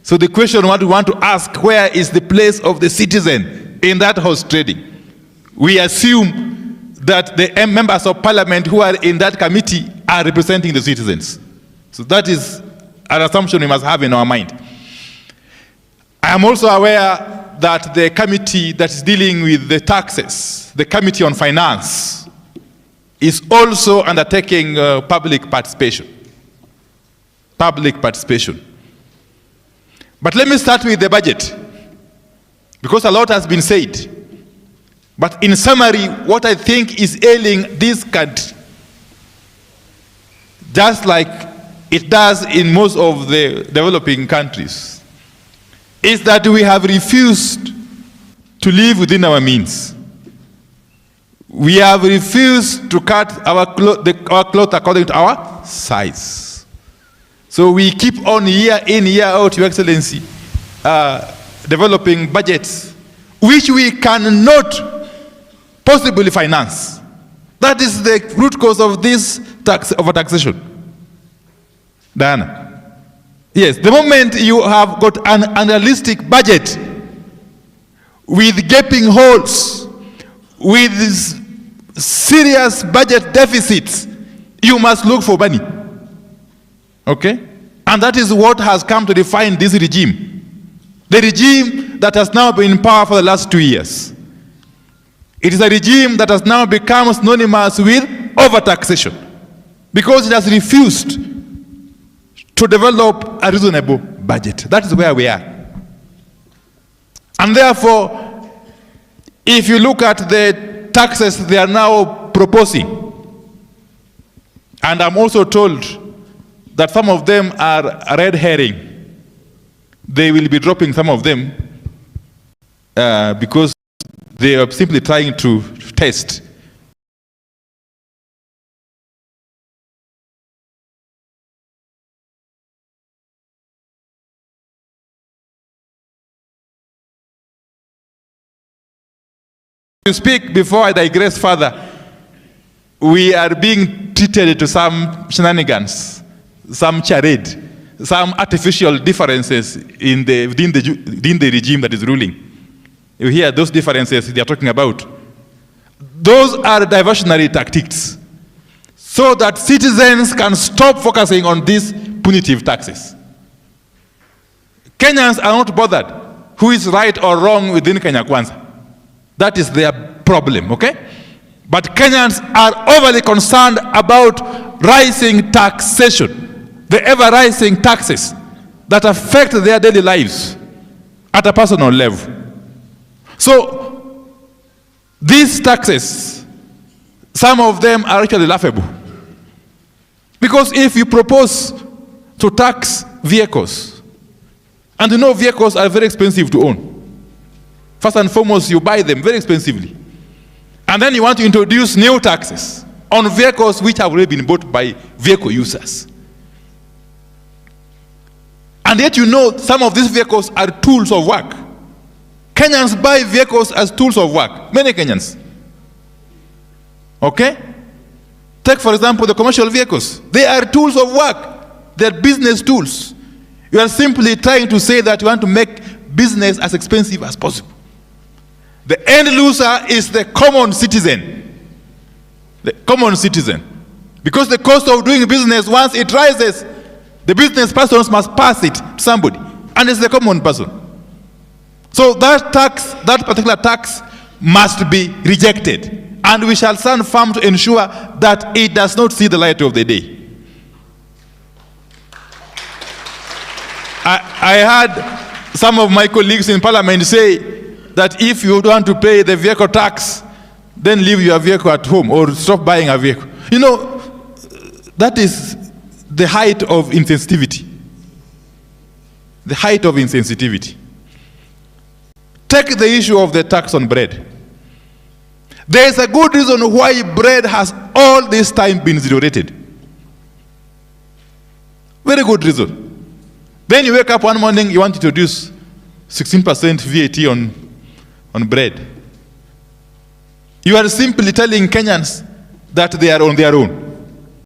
So the question what we want to ask, where is the place of the citizen in that horse trading? We assume that the members of parliament who are in that committee are representing the citizens. So that is an assumption we must have in our mind. I am also aware that the committee that is dealing with the taxes, the Committee on Finance, is also undertaking public participation. Public participation. But let me start with the budget, because a lot has been said. But in summary, what I think is ailing this country, just like it does in most of the developing countries, is that we have refused to live within our means. We have refused to cut our cloth according to our size. So we keep on year in, year out, Your Excellency, developing budgets which we cannot possibly finance. That is the root cause of this overtaxation. Diana. Yes, the moment you have got an unrealistic budget with gaping holes, with serious budget deficits, you must look for money. Okay? And that is what has come to define this regime. The regime that has now been in power for the last 2 years. It is a regime that has now become synonymous with overtaxation, because it has refused to develop a reasonable budget. That is where we are. And therefore, if you look at the taxes they are now proposing, and I'm also told that some of them are a red herring. They will be dropping some of them because they are simply trying to test. To speak before I digress further, we are being treated to some shenanigans, some charade, some artificial differences within the regime that is ruling. You hear those differences they are talking about. Those are diversionary tactics, so that citizens can stop focusing on these punitive taxes. Kenyans are not bothered who is right or wrong within Kenya Kwanza. That is their problem, okay? But Kenyans are overly concerned about rising taxation, the ever-rising taxes that affect their daily lives at a personal level. So, these taxes, some of them are actually laughable. Because if you propose to tax vehicles, and you know vehicles are very expensive to own. First and foremost, you buy them very expensively. And then you want to introduce new taxes on vehicles which have already been bought by vehicle users. And yet you know some of these vehicles are tools of work. Kenyans buy vehicles as tools of work. Many Kenyans. Okay? Take, for example, the commercial vehicles. They are tools of work. They are business tools. You are simply trying to say that you want to make business as expensive as possible. The end loser is the common citizen. The common citizen. Because the cost of doing business, once it rises, the business persons must pass it to somebody. And it's the common person. So that tax, that particular tax, must be rejected. And we shall stand firm to ensure that it does not see the light of the day. I heard some of my colleagues in parliament say that if you don't want to pay the vehicle tax, then leave your vehicle at home or stop buying a vehicle. You know, that is the height of insensitivity. The height of insensitivity. Take the issue of the tax on bread. There is a good reason why bread has all this time been zero rated. Very good reason. Then you wake up one morning, you want to introduce 16% VAT on bread. You are simply telling Kenyans that they are on their own.